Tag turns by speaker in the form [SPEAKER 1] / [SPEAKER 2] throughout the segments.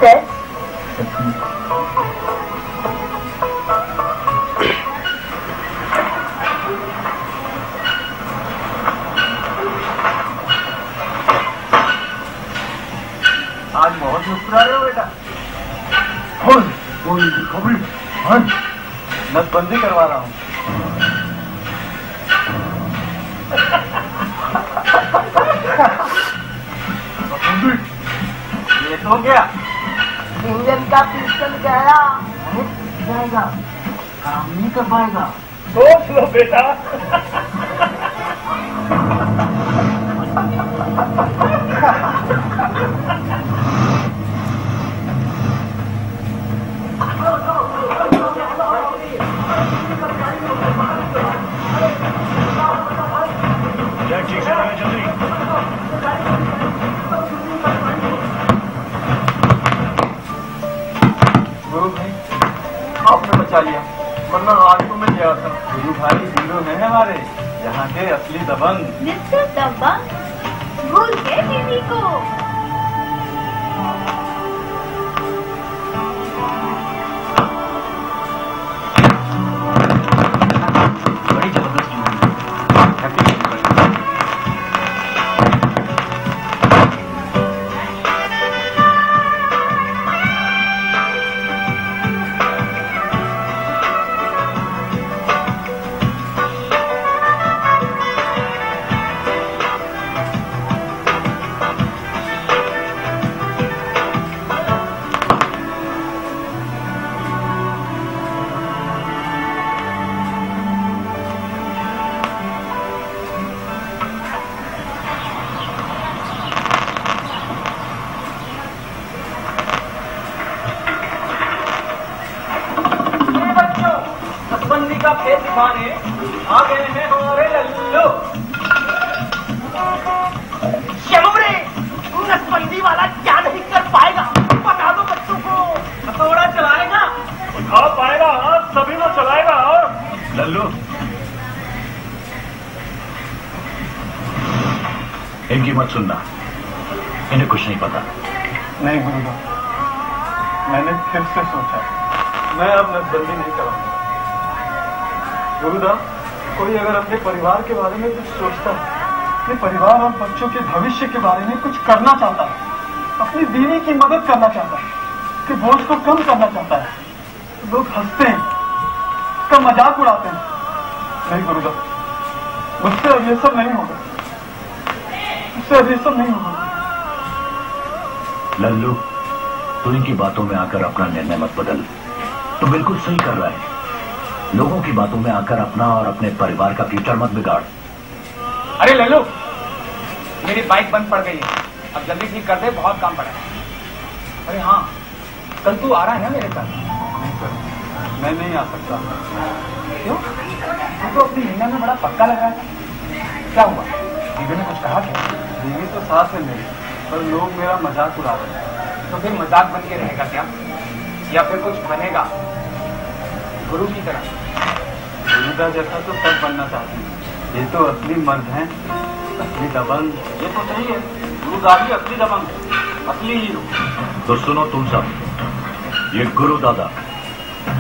[SPEAKER 1] Sir
[SPEAKER 2] आज बहुत मुस्कुरा रहे हो बेटा। कोई खबरी नसबंदी करवा रहा हूँ। ये तो क्या?
[SPEAKER 1] इंजन का पिस्टन गया
[SPEAKER 2] जाएगा, काम नहीं कर पाएगा। सोच लो बेटा। ठीक से रहे जल्दी। गुरु भाई आपने बचा लिया, वरना आज तो मैं गया था। गुरु भाई हीरो है हमारे यहाँ के असली दबंग।
[SPEAKER 1] मिस्टर दबंग भूल गए दीदी को।
[SPEAKER 2] आ गए हैं हमारे लल्लू।
[SPEAKER 3] शमूरे, नसबंदी वाला क्या नहीं कर पाएगा? बता दो बच्चों को।
[SPEAKER 2] हथौड़ा चलाएगा, उठा पाएगा, हाथ सभी को चलाएगा। लल्लू
[SPEAKER 4] इनकी मत सुनना, इन्हें कुछ नहीं पता।
[SPEAKER 2] नहीं गुरुदा, मैंने फिर से सोचा, मैं अब नसबंदी नहीं कराऊंगा। गुरुदा, कोई अगर अपने परिवार के बारे में कुछ सोचता है, अपने परिवार और बच्चों के भविष्य के बारे में कुछ करना चाहता है, अपनी बीवी की मदद करना चाहता है, कि बोझ को कम करना चाहता है, तो लोग हंसते हैं, उसका मजाक उड़ाते हैं। नहीं गुरुदा, मुझसे अब ये सब नहीं होगा, मुझसे अब ये सब नहीं होगा।
[SPEAKER 4] लल्लू, तू इनकी बातों में आकर अपना निर्णय मत बदल। तू बिल्कुल सही कर रहा है। लोगों की बातों में आकर अपना और अपने परिवार का फ्यूचर मत बिगाड़।
[SPEAKER 3] अरे लल्लू, मेरी बाइक बंद पड़ गई है, अब जल्दी ठीक कर दे, बहुत काम पड़ा है। अरे हाँ, कल तू आ रहा है ना मेरे साथ?
[SPEAKER 2] नहीं सर, मैं नहीं आ सकता।
[SPEAKER 3] क्यों? तू तो अपनी हिंदा में बड़ा पक्का लग रहा है। क्या हुआ? बीवी ने कुछ कहा क्या?
[SPEAKER 2] बीवी तो साथ है मेरी, पर लोग मेरा मजाक उड़ा रहे हैं।
[SPEAKER 3] तो फिर मजाक बन के रहेगा क्या, या फिर कुछ बनेगा गुरु की तरह?
[SPEAKER 2] गुरुदा जैसा तो सब बनना चाहते हैं, ये तो असली मर्द हैं, असली दबंग। ये तो सही है, गुरुदा भी असली दबंग है, असली हीरो।
[SPEAKER 4] तो सुनो तुम सब, ये गुरु दादा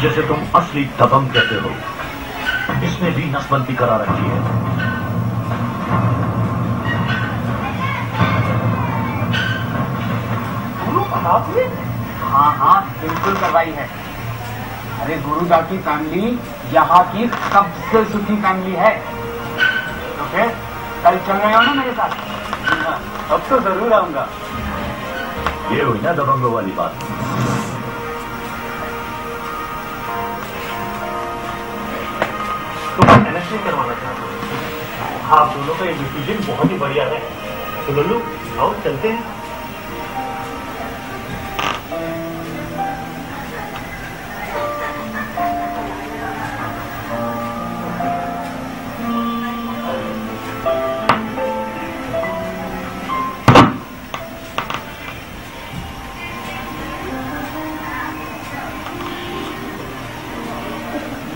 [SPEAKER 4] जैसे तुम असली दबंग कहते हो, इसने भी नसबंदी करा रखी है।
[SPEAKER 3] गुरु आपने? हाँ हाँ, बिल्कुल करवाई है। अरे गुरुदा की फैमिली यहाँ की सबसे सुखी फैमिली है। तो फिर कल चल रहे हो ना मेरे साथ?
[SPEAKER 2] अब तो जरूर आऊंगा।
[SPEAKER 4] ये हुई ना दबंगों वाली बात।
[SPEAKER 5] तो मैं एनएससी करवाना चाहता हूँ। आप दोनों का ये डिसीजन बहुत ही बढ़िया है। तो लल्लू आओ चलते हैं।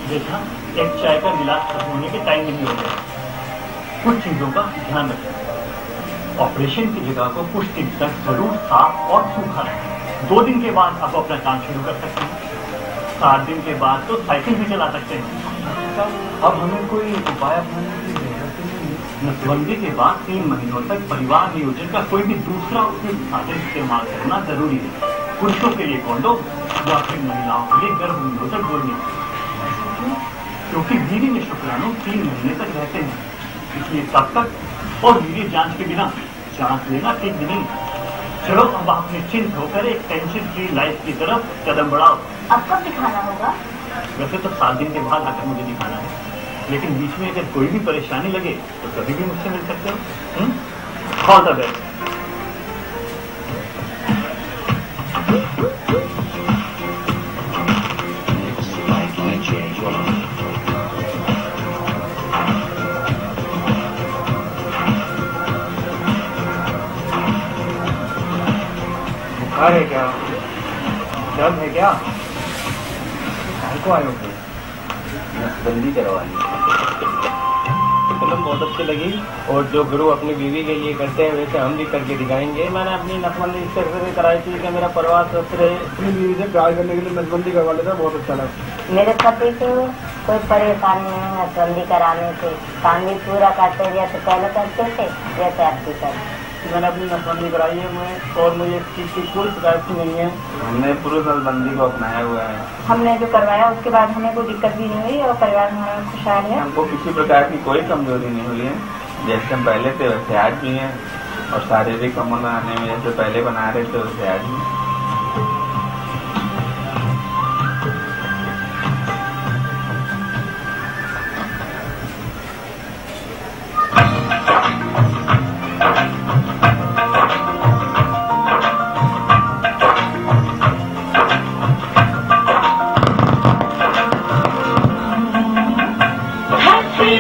[SPEAKER 5] देखा, एक चाय का गिलास खत्म होने के टाइम नहीं हो गया। कुछ चीजों का ध्यान रखें। ऑपरेशन की जगह को कुछ दिन तक जरूर साफ और सूखा रखें। 2 दिन के बाद आप अपना काम शुरू कर सकते हैं। 7 दिन के बाद तो साइकिल भी चला सकते हैं।
[SPEAKER 2] अब हमें कोई उपाय अपनाने की जरूरत नहीं है।
[SPEAKER 5] नसबंदी के बाद 3 महीनों तक परिवार नियोजन का कोई भी दूसरा उपयुक्त साधन इस्तेमाल करना जरूरी है। पुरुषों के लिए कॉन्डोम या फिर महिलाओं के लिए गर्भ निरोधक गोलियां, क्योंकि वीर्य में शुक्राणु 3 महीने तक रहते हैं, इसलिए तब तक और वीर्य जांच के बिना जांच लेना ठीक भी नहीं। चलो अब आप निश्चिंत होकर एक टेंशन फ्री लाइफ की तरफ कदम बढ़ाओ।
[SPEAKER 1] अब कब दिखाना होगा?
[SPEAKER 5] वैसे तो 7 दिन के बाद आकर मुझे दिखाना है, लेकिन बीच में अगर कोई भी परेशानी लगे तो कभी भी मुझसे मिल सकते हो। All the best.
[SPEAKER 3] बुखार है क्या? दर्द है क्या? को आए हो?
[SPEAKER 4] नसबंदी करवानी।
[SPEAKER 3] फिल्म बहुत अच्छी लगी और जो गुरु अपनी बीवी के लिए करते हैं वैसे हम भी करके दिखाएंगे। मैंने अपनी नसबंदी इससे कराई थी कि मेरा परिवार स्वस्थ रहे। अपनी बीवी से प्यार करने के लिए नसबंदी करवा लेता, बहुत अच्छा लगा।
[SPEAKER 6] मेरे पति को कोई परेशानी नहीं है नसबंदी कराने से। काम भी पूरा करते जैसे पहले करते थे जैसे अब भी करते।
[SPEAKER 3] मैंने अपनी नसबंदी कराई है मैं, और मुझे इस चीज़ की कोई शिकायत नहीं है। हमने पूरी नसबंदी को अपनाया हुआ है।
[SPEAKER 1] हमने जो करवाया उसके बाद हमें कोई दिक्कत भी नहीं हुई और परिवार हमारा खुशहाल है।
[SPEAKER 3] हमको किसी प्रकार की कोई कमजोरी नहीं हुई है। जैसे हम पहले थे वैसे आज भी हैं, और शारीरिक अमन आने में जैसे पहले बना रहे थे वैसे आज भी।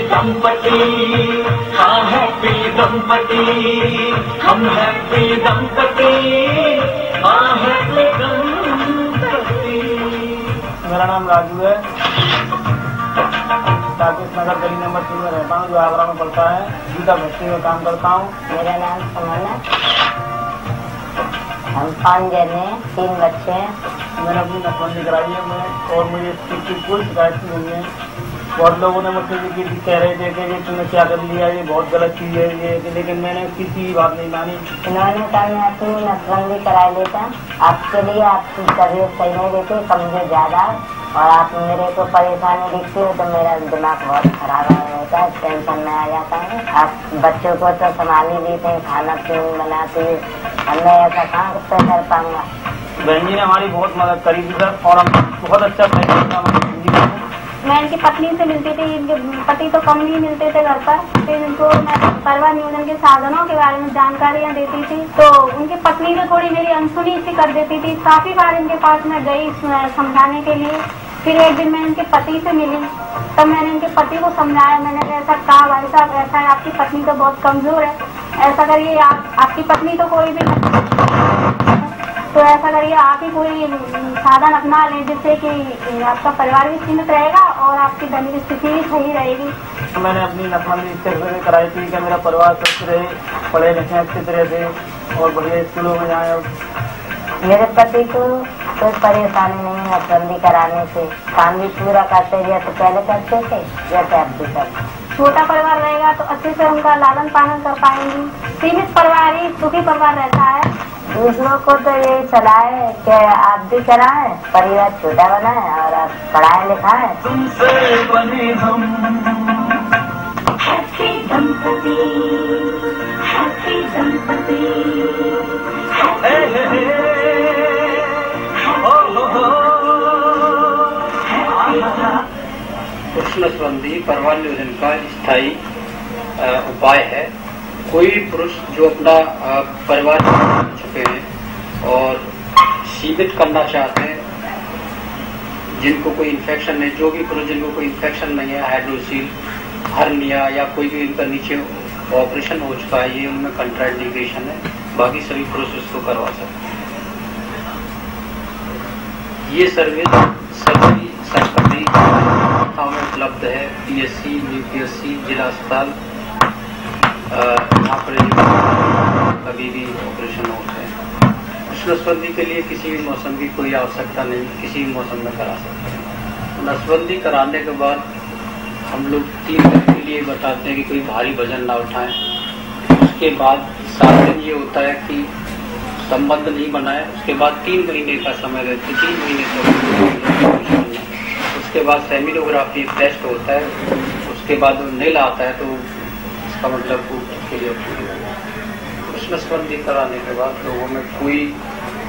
[SPEAKER 7] दंपति, हाँ हैप्पी दंपति, हम हैप्पी दंपति, हाँ हैप्पी दंपति।
[SPEAKER 3] मेरा नाम राजू है, साकेत नगर गली नंबर 3 में रहता हूँ, जो आगरा में पड़ता है। गीता फैक्ट्री में काम करता हूँ।
[SPEAKER 6] मेरा नाम सुमन है। हम 5 जने 3 बच्चे हैं।
[SPEAKER 3] मैंने अपनी नसबंदी कराई है मैं, और मुझे इस चीज़ की कोई शिकायत नहीं है। बहुत लोगों ने मुझसे भी कह रहे थे कि तुमने क्या कर लिया, ये बहुत गलत चीज़ है ये, लेकिन मैंने किसी बात नहीं मानी।
[SPEAKER 6] इन्होंने कहा मैं अपनी नसबंदी करा लेता, आपके लिए आपकी तबीयत सही नहीं रहती, कमजोर ज़्यादा, और आप मेरे को परेशानी दिखती हो तो मेरा दिमाग बहुत खराब होता है, टेंशन में आ जाता है। आप बच्चों को तो संभाल ही लेते हैं, खाना पीना बनाते हैं, मैं ऐसा कहाँ कर पाऊंगा।
[SPEAKER 3] बहन जी ने हमारी बहुत मदद करी थी सर, और हम बहुत अच्छा फैसला।
[SPEAKER 1] मैं इनकी पत्नी से मिलती थी, इनके पति तो कम ही मिलते थे घर पर। फिर इनको मैं परिवार नियोजन के साधनों के बारे में जानकारियाँ देती थी, तो उनकी पत्नी तो थोड़ी मेरी अनसुनी सी कर देती थी। काफी बार इनके पास मैं गई समझाने के लिए। फिर एक दिन मैं इनके पति से मिली, तब मैंने इनके पति को समझाया। मैंने ऐसा कहा, भाई साहब ऐसा है, आपकी पत्नी तो बहुत कमजोर है, ऐसा करिए आपकी पत्नी तो कोई भी, तो ऐसा करिए आप ही कोई साधन अपना लें जिससे कि आपका परिवार भी सीमित रहेगा और आपकी धन स्थिति भी सही रहेगी।
[SPEAKER 3] मैंने अपनी नसबंदी इससे कराई थी कि मेरा परिवार स्वस्थ रहे, पढ़े लिखे अच्छी तरह से और बढ़िया स्कूलों में जाए।
[SPEAKER 6] मेरे पति को कोई परेशानी नहीं है नसबंदी कराने से। काम भी पूरा करते जैसे पहले करते थे जैसे अब भी करते।
[SPEAKER 1] छोटा परिवार रहेगा तो अच्छे से उनका लालन पालन कर पाएंगी। सीमित परिवार ही सुखी परिवार रहता है।
[SPEAKER 6] दूसरों को तो यही सलाह है कि आप भी कराएं, परिवार छोटा बनाएं और आप पढ़ाएं लिखाएं।
[SPEAKER 7] तुमसे बने हम
[SPEAKER 1] हैप्पी दंपति, हैप्पी दंपति,
[SPEAKER 8] पुरुष नसबंदी परिवार नियोजन का स्थायी उपाय है। कोई पुरुष जो अपना परिवार छोड़ चुके हैं और सीमित करना चाहते हैं, जिनको कोई इन्फेक्शन है, जो भी पुरुष जिनको कोई इन्फेक्शन नहीं है, हाइड्रोसील, हर्निया या कोई भी उनका नीचे ऑपरेशन हो चुका है, ये उनमें कंट्राइंडिकेशन है, बाकी सभी पुरुष इसको करवा सकते हैं। ये सर्विस सभी सरकारी संस्थाओं में उपलब्ध है। PSC, UPSC, जिला अस्पताल, यहाँ पर कभी भी ऑपरेशन होते हैं। नसबंदी के लिए किसी भी मौसम की कोई आवश्यकता नहीं, किसी भी मौसम में करा सकते हैं। नसबंदी कराने के बाद हम लोग 3 दिन के लिए बताते हैं कि कोई भारी वजन ना उठाएं। उसके बाद 7 दिन ये होता है कि संबंध नहीं बनाए। उसके बाद 3 महीने का समय देते, 3 महीने तक। उसके बाद सेमिनोग्राफी टेस्ट होता है। उसके बाद नील आता है तो इसका मतलब उसके लिए कुछ नसबंदी कराने के बाद लोगों में कोई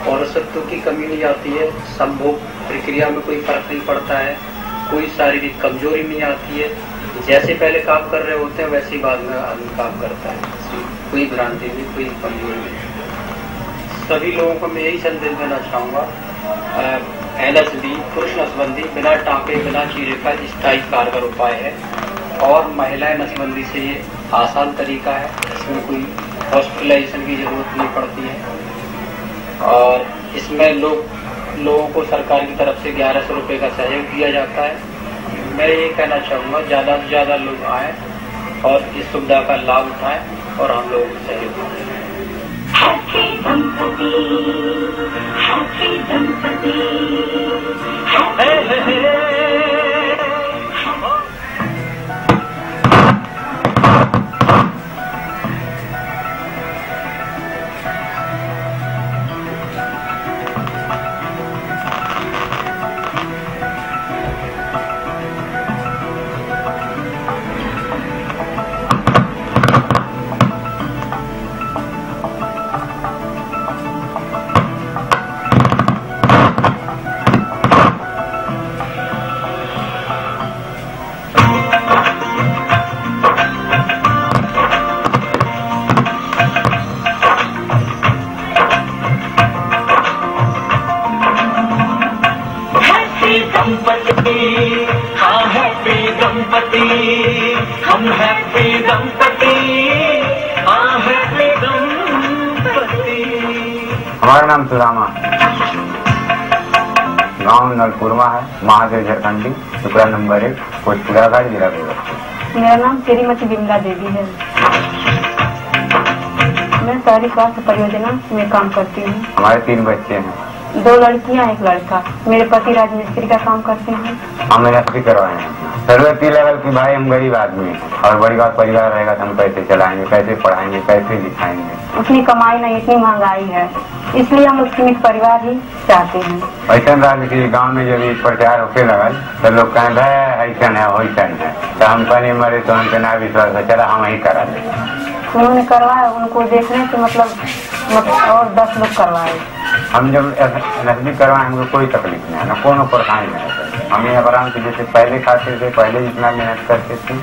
[SPEAKER 8] पौरुषत्व की कमी नहीं आती है, संभोग प्रक्रिया में कोई फर्क नहीं पड़ता है, कोई शारीरिक कमजोरी नहीं आती है। जैसे पहले काम कर रहे होते हैं वैसे ही बाद में आदमी काम करता है, कोई भ्रांति नहीं, कोई कमजोरी नहीं। सभी लोगों को मैं यही संदेश देना चाहूँगा, LSD पुरुष नसबंदी बिना टाँके बिना चीरे का स्थायी कारगर उपाय है और महिलाएं नसबंदी से ये आसान तरीका है। इसमें कोई हॉस्पिटलाइजेशन की जरूरत नहीं पड़ती है और इसमें लोगों को सरकार की तरफ से 1100 रुपये का सहयोग दिया जाता है। मैं ये कहना चाहूँगा ज़्यादा से ज़्यादा लोग आएँ और इस सुविधा का लाभ उठाएं और हम लोगों को सहयोग करें।
[SPEAKER 7] हम हैप्पी दंपति, हाँ हैप्पी दंपति।
[SPEAKER 3] हमारा नाम सुदामा, गांव नलपुरमा है, महादेव झारखंडी, टुकड़ा नंबर 1, कोटपुरा घाट, जिला बेगूसराय।
[SPEAKER 9] मेरा नाम श्रीमती बिमला देवी है। मैं शहरी स्वास्थ्य परियोजना में काम करती हूँ।
[SPEAKER 3] हमारे 3 बच्चे हैं,
[SPEAKER 9] 2 लड़कियाँ 1 लड़का। मेरे पति राजमिस्त्री का काम करते हैं।
[SPEAKER 3] हम नौकरी करवाए हैं। सर्वोच्च लेवल की भाई, हम गरीब आदमी हैं और बड़ी बात परिवार रहेगा तो हम कैसे चलाएंगे, कैसे पढ़ाएंगे, कैसे लिखाएंगे।
[SPEAKER 9] उतनी कमाई नहीं, इतनी महंगाई है, इसलिए हम लोग सीमित परिवार ही चाहते हैं।
[SPEAKER 3] ऐसा राज्य की गाँव में जब प्रचार होके लगल तो लोग कहें ऐसा है वैसन है, तो हम कहने मरे तो हमको ना विश्वास है, चला हम ही करा दें।
[SPEAKER 9] उन्होंने करवाया, उनको देखने से मतलब और 10 लोग करवाए।
[SPEAKER 3] हम जब नकली करवाए हमको कोई तकलीफ नहीं है, न कोनो परेशानी नहीं है। हम ये आराम से जैसे पहले खाते थे, पहले जितना मेहनत करते थे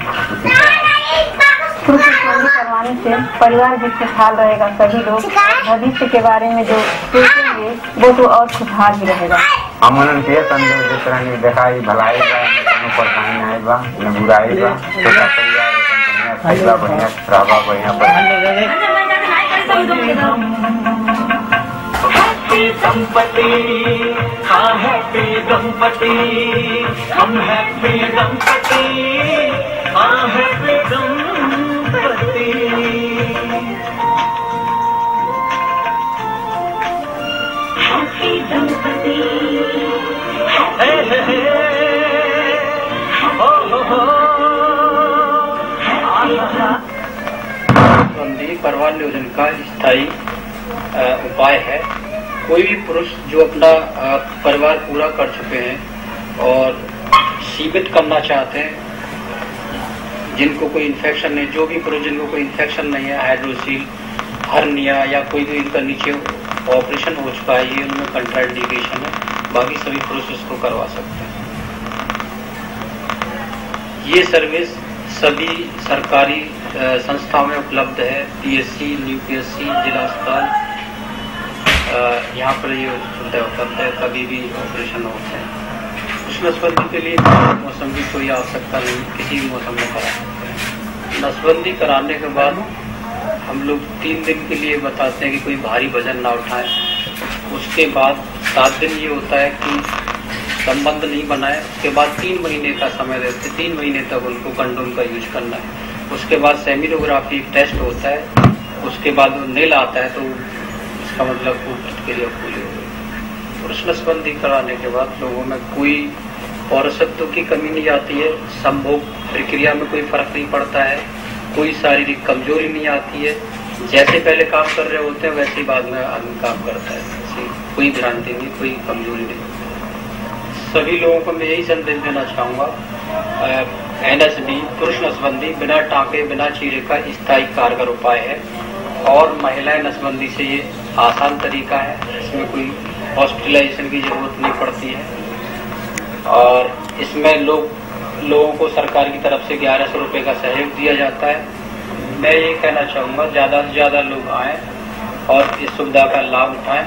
[SPEAKER 3] उसी
[SPEAKER 9] करवाने से परिवार भी खुशहाल रहेगा। सभी लोग भविष्य के बारे में जो सोचेंगे वो तो और खुशहाल ही रहेगा।
[SPEAKER 3] हम उनके संदेश देते रहेंगे, देखा भलाई बा, कोनो परेशानी नहीं बा, न बुराई बा, छोटा परिवार बढ़िया रहबा, बढ़िया
[SPEAKER 7] दंपति, हाँ हैप्पी दंपति, हम हैप्पी दंपति, हाँ हैप्पी दंपति। हैप्पी दंपति,
[SPEAKER 8] परिवार नियोजन का स्थायी उपाय है। कोई भी पुरुष जो अपना परिवार पूरा कर चुके हैं और सीमित करना चाहते हैं, जिनको कोई इन्फेक्शन नहीं, जो भी पुरुष जिनको कोई इन्फेक्शन नहीं है, हाइड्रोसील, हर्निया या कोई भी इनका नीचे ऑपरेशन हो चुका है, ये उनमें कंट्राइंडिकेशन है, बाकी सभी पुरुष इसको करवा सकते हैं। ये सर्विस सभी सरकारी संस्थाओं में उपलब्ध है। PSC, UPSC, जिला अस्पताल, यहाँ पर ये सुविधा उपलब्ध है, कभी भी ऑपरेशन होते हैं। उस नसबंदी के लिए मौसम की कोई आवश्यकता नहीं, किसी भी मौसम में करा सकते हैं। नसबंदी कराने के बाद हम लोग 3 दिन के लिए बताते हैं कि कोई भारी वजन ना उठाएं। उसके बाद 7 दिन ये होता है कि संबंध नहीं बनाए। उसके बाद 3 महीने का समय देते, 3 महीने तक उनको कंडोम का यूज करना है। उसके बाद सेमिनोग्राफी टेस्ट होता है। उसके बाद नील आता है तो इसका मतलब वो प्रतिक्रिया पूरी हो गई। पुरुष नसबंदी कराने के बाद लोगों में कोई पौरुषत्व की कमी नहीं आती है, संभोग प्रक्रिया में कोई फर्क नहीं पड़ता है, कोई शारीरिक कमजोरी नहीं आती है, जैसे पहले काम कर रहे होते हैं वैसे ही बाद में आदमी काम करता है, ऐसी कोई भ्रांति नहीं, कोई कमजोरी नहीं। सभी लोगों को मैं यही संदेश देना चाहूँगा, NSD पुरुष नसबंदी बिना टाँके बिना चीरे का स्थायी कारगर उपाय है और महिलाएं नसबंदी से ये आसान तरीका है, इसमें कोई हॉस्पिटलाइजेशन की जरूरत नहीं पड़ती है और इसमें लोगों को सरकार की तरफ से 1100 रुपये का सहयोग दिया जाता है। मैं ये कहना चाहूँगा ज़्यादा से ज़्यादा लोग आएँ और इस सुविधा का लाभ उठाएं।